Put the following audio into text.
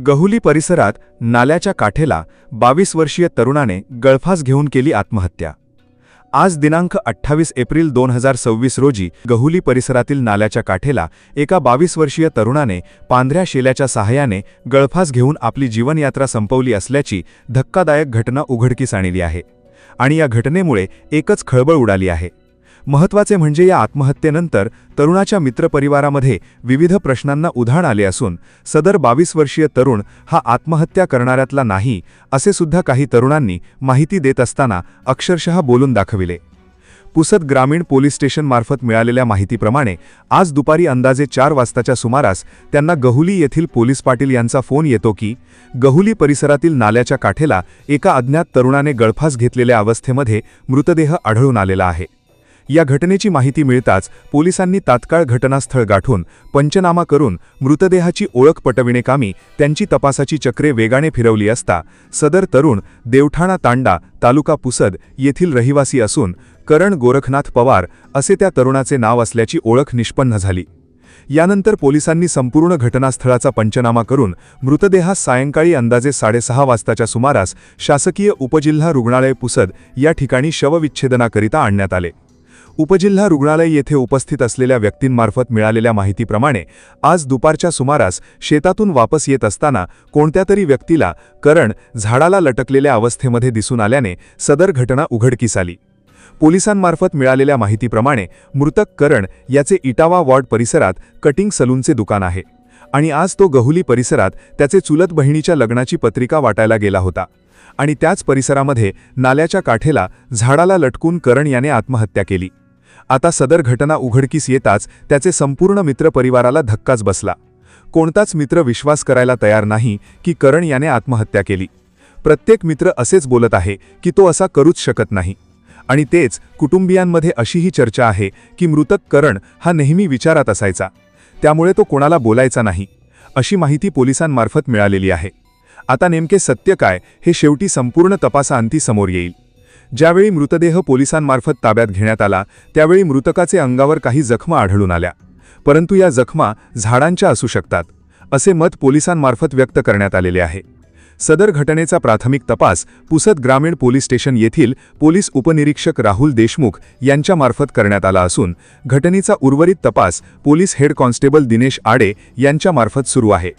गहुली परिसरात नाल्याच्या काठेला 22 वर्षीय तरुणाने गळफास घेऊन केली आत्महत्या। आज दिनांक 28 एप्रिल 2026 रोजी गहुली परिसरातील नाल्याच्या काठेला एका 22 वर्षीय तरुणाने पांढऱ्या शेल्याच्या सहाय्याने गळफास घेऊन आपली जीवनयात्रा संपवली असल्याची धक्कादायक घटना उघडकीस आणली आहे। आणि या घटनेमुळे एकच खळबळ उडाली आहे। महत्त्वाचे म्हणजे या आत्महत्येनंतर तरुणाच्या मित्रपरिवारामध्ये विविध प्रश्नांना उधाण आले असून सदर 22 वर्षीय तरुण हा आत्महत्या करणाऱ्यातला नाही असे सुद्धा काही तरुणांनी माहिती देत असताना अक्षरशः बोलून दाखविले। पुसद ग्रामीण पोलीस स्टेशन मार्फत मिळालेल्या माहितीप्रमाणे आज दुपारी अंदाजे 4 वाजताच्या सुमारास त्यांना गहुली येथील पोलीस पाटील यांचा फोन येतो की गहुली परिसरातील नाल्याच्या काठेला एका अज्ञात तरुणाने गळफास घेतलेल्या अवस्थेमध्ये मृतदेह आढळून आलेला आहे। या घटनेची माहिती मिळताच पोलिसांनी तात्काळ घटनास्थळ गाठून पंचनामा करून मृतदेहाची ओळख पटविणेकामी त्यांची तपासाची चक्रे वेगाने फिरवली असता सदर तरुण देवठाणा तांडा तालुका पुसद येथील रहिवासी असून करण गोरखनाथ पवार असे त्या तरुणाचे नाव असल्याची ओळख निष्पन्न झाली। यानंतर पोलिसांनी संपूर्ण घटनास्थळाचा पंचनामा करून मृतदेहास सायंकाळी अंदाजे 6:30 वाजताच्या सुमारास शासकीय उपजिल्हा रुग्णालय पुसद या ठिकाणी शवविच्छेदनाकरिता आणण्यात आले। उपजिल्हा रुग्णालय येथे उपस्थित असलेल्या व्यक्तींमार्फत मिळालेल्या माहितीप्रमाणे आज दुपारच्या सुमारास शेतातून वापस येत असताना कोणत्यातरी व्यक्तीला करण झाडाला लटकलेल्या अवस्थेमध्ये दिसून आल्याने सदर घटना उघडकीस आली। पोलिसांमार्फत मिळालेल्या माहितीप्रमाणे मृतक करण याचे इटावा वॉर्ड परिसरात कटिंग सलूनचे दुकान आहे आणि आज तो गहुली परिसरात त्याचे चुलत बहिणीच्या लग्नाची पत्रिका वाटायला गेला होता आणि त्याच परिसरामध्ये नाल्याच्या काठेला झाडाला लटकून करण याने आत्महत्या केली। आता सदर घटना उघडकीस येताच त्याचे संपूर्ण मित्रपरिवाराला धक्काच बसला। कोणताच मित्र विश्वास करायला तयार नाही की करण याने आत्महत्या केली। प्रत्येक मित्र असेच बोलत आहे की तो असा करूच शकत नाही आणि तेच कुटुंबियांमध्ये अशीही चर्चा आहे की मृतक करण हा नेहमी विचारात असायचा, त्यामुळे तो कोणाला बोलायचा नाही अशी माहिती पोलिसांमार्फत मिळालेली आहे। आता नेमके सत्य काय हे शेवटी संपूर्ण तपासाअंती समोर येईल। ज्यावेळी मृतदेह पोलिसांमार्फत ताब्यात घेण्यात आला त्यावेळी मृतकाचे अंगावर काही जखमा आढळून आल्या, परंतु या जखमा झाडांच्या असू शकतात असे मत पोलिसांमार्फत व्यक्त करण्यात आलेले आहे। सदर घटनेचा प्राथमिक तपास पुसद ग्रामीण पोलीस स्टेशन येथील पोलीस उपनिरीक्षक राहुल देशमुख यांच्यामार्फत करण्यात आला असून घटनेचा उर्वरित तपास पोलीस हेड कॉन्स्टेबल दिनेश आडे यांच्यामार्फत सुरू आहे।